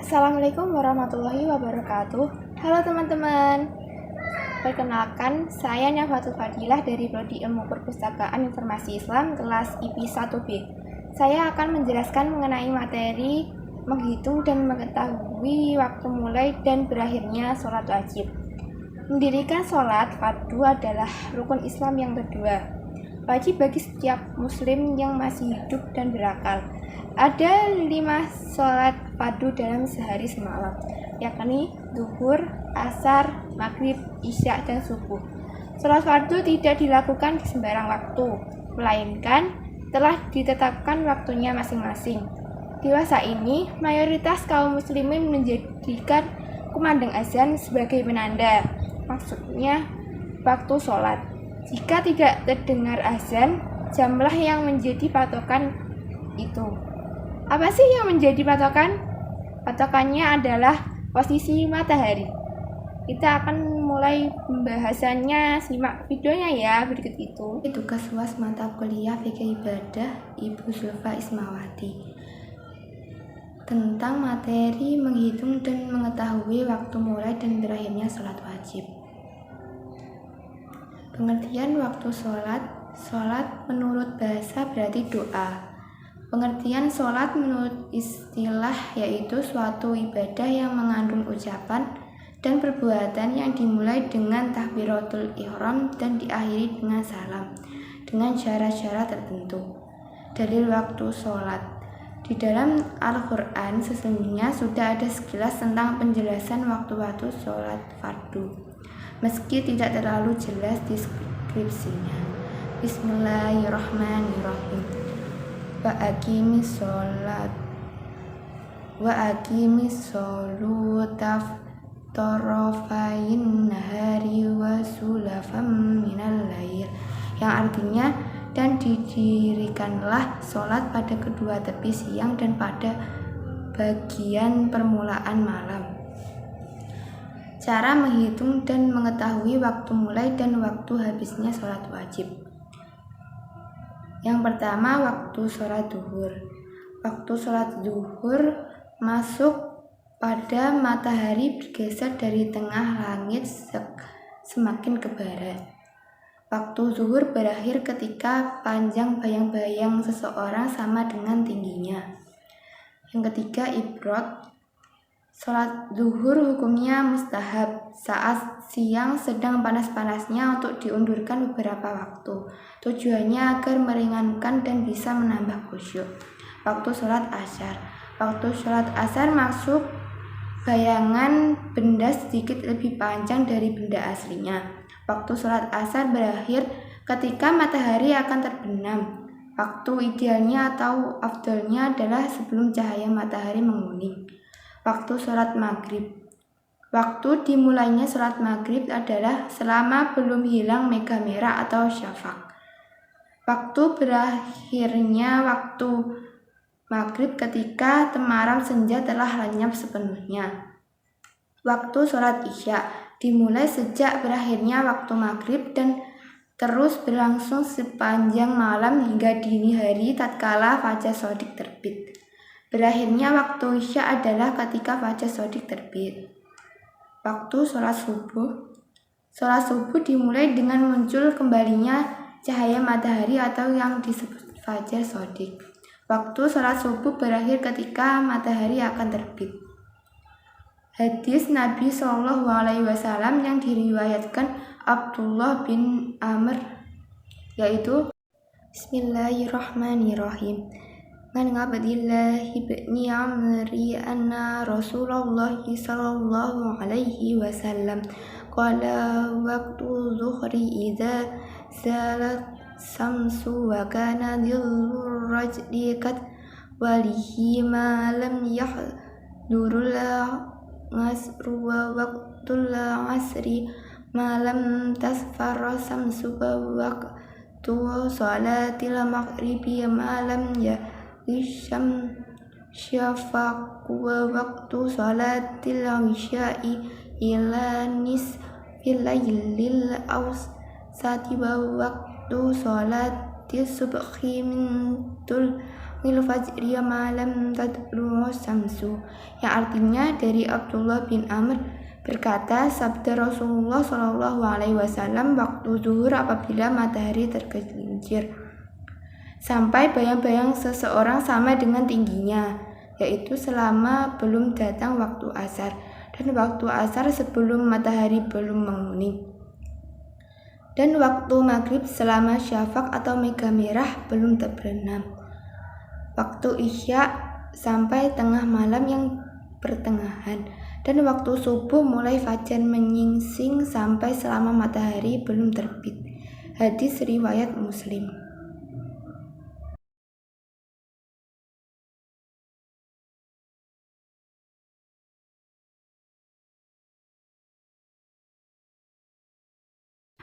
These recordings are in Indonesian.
Assalamualaikum warahmatullahi wabarakatuh. Halo teman-teman. Perkenalkan, saya Nafatul Fadilah dari Prodi Ilmu Perpustakaan Informasi Islam kelas IP 1B. Saya akan menjelaskan mengenai materi menghitung dan mengetahui waktu mulai dan berakhirnya sholat wajib. Mendirikan sholat fardu adalah rukun Islam yang kedua. Wajib bagi setiap muslim yang masih hidup dan berakal. Ada 5 sholat fardu dalam sehari semalam, yakni zuhur, asar, maghrib, isya, dan subuh. Sholat fardu tidak dilakukan di sembarang waktu, melainkan telah ditetapkan waktunya masing-masing. Di masa ini, mayoritas kaum muslimin menjadikan kumandang azan sebagai penanda, maksudnya waktu sholat. Jika tidak terdengar azan, jamlah yang menjadi patokan itu. Apa sih yang menjadi patokan? Patokannya adalah posisi matahari. Kita akan mulai pembahasannya, simak videonya ya, berikut itu. Tugas UAS mata kuliah Fikih Ibadah Ibu Zulfa Ismawati tentang materi menghitung dan mengetahui waktu mulai dan berakhirnya sholat wajib. Pengertian waktu sholat. Sholat menurut bahasa berarti doa. Pengertian sholat menurut istilah yaitu suatu ibadah yang mengandung ucapan dan perbuatan yang dimulai dengan takbiratul ihram dan diakhiri dengan salam dengan syarat-syarat tertentu. Dalil waktu sholat. Di dalam Al-Quran sesungguhnya sudah ada sekilas tentang penjelasan waktu-waktu sholat fardu, meski tidak terlalu jelas deskripsinya. Bismillahirrahmanirrahim. Wa aqimis sholata tarafain nahari wa sulafam minal lail, yang artinya dan didirikanlah sholat pada kedua tepi siang dan pada bagian permulaan malam. Cara menghitung dan mengetahui waktu mulai dan waktu habisnya sholat wajib. Yang pertama, waktu sholat zuhur. Waktu sholat zuhur masuk pada matahari bergeser dari tengah langit semakin ke barat. Waktu zuhur berakhir ketika panjang bayang-bayang seseorang sama dengan tingginya. Yang ketiga, ibrod. Sholat zuhur hukumnya mustahab saat siang sedang panas-panasnya untuk diundurkan beberapa waktu. Tujuannya agar meringankan dan bisa menambah khusyuk. Waktu sholat asar. Waktu sholat asar masuk bayangan benda sedikit lebih panjang dari benda aslinya. Waktu sholat asar berakhir ketika matahari akan terbenam. Waktu idealnya atau afdolnya adalah sebelum cahaya matahari menguning. Waktu sholat maghrib. Waktu dimulainya sholat maghrib adalah selama belum hilang mega merah atau syafaq. Waktu berakhirnya waktu maghrib ketika temaram senja telah lenyap sepenuhnya. Waktu sholat isya dimulai sejak berakhirnya waktu maghrib dan terus berlangsung sepanjang malam hingga dini hari tatkala fajar shadiq terbit. Berakhirnya waktu isya adalah ketika fajar shadiq terbit. Waktu sholat subuh. Sholat subuh dimulai dengan muncul kembalinya cahaya matahari atau yang disebut fajar shadiq. Waktu sholat subuh berakhir ketika matahari akan terbit. Hadis Nabi SAW yang diriwayatkan Abdullah bin Amr yaitu Bismillahirrahmanirrahim. An Abdillahi bin Amri anna Rasulullah sallallahu alaihi wasallam qala waqtu zuhri idza zalat samsu wa kana dhillur rajli kat walihi ma lam yahdurul ngasru wa waqtul asri ma lam tasfarra samsu wa waqtu salatil maghribi ma lam Isyam syafaq wa waktu salatil isya'i ila nisfil laylil awsati wa waktu salatil subhi min Mil fajri ma lam tadlu samsu, yang artinya dari Abdullah bin Amr berkata, sabda Rasulullah Shallallahu Alaihi Wasallam, waktu zuhur apabila matahari tergelincir sampai bayang-bayang seseorang sama dengan tingginya, yaitu selama belum datang waktu asar, dan waktu asar sebelum matahari belum menguning, dan waktu maghrib selama syafaq atau mega merah belum terbenam, waktu isya sampai tengah malam yang pertengahan, dan waktu subuh mulai fajar menyingsing sampai selama matahari belum terbit. Hadis riwayat Muslim.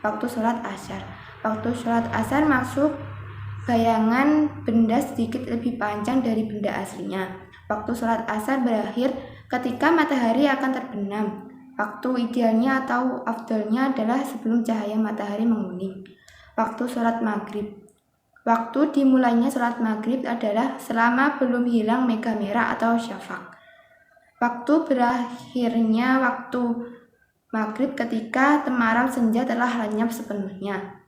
Waktu sholat asar. Waktu sholat asar masuk bayangan benda sedikit lebih panjang dari benda aslinya. Waktu sholat asar berakhir ketika matahari akan terbenam. Waktu idealnya atau afdolnya adalah sebelum cahaya matahari menguning. Waktu sholat maghrib. Waktu dimulainya sholat maghrib adalah selama belum hilang mega merah atau syafaq. Waktu berakhirnya waktu maghrib ketika temaram senja telah lenyap sepenuhnya.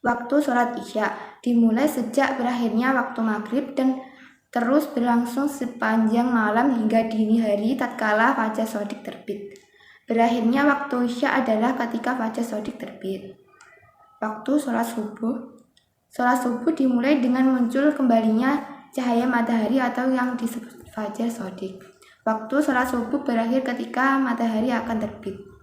Waktu sholat isya dimulai sejak berakhirnya waktu maghrib dan terus berlangsung sepanjang malam hingga dini hari tatkala fajar shadiq terbit. Berakhirnya waktu isya adalah ketika fajar shadiq terbit. Waktu sholat subuh. Sholat subuh dimulai dengan muncul kembalinya cahaya matahari atau yang disebut fajar shadiq. Waktu sholat subuh berakhir ketika matahari akan terbit.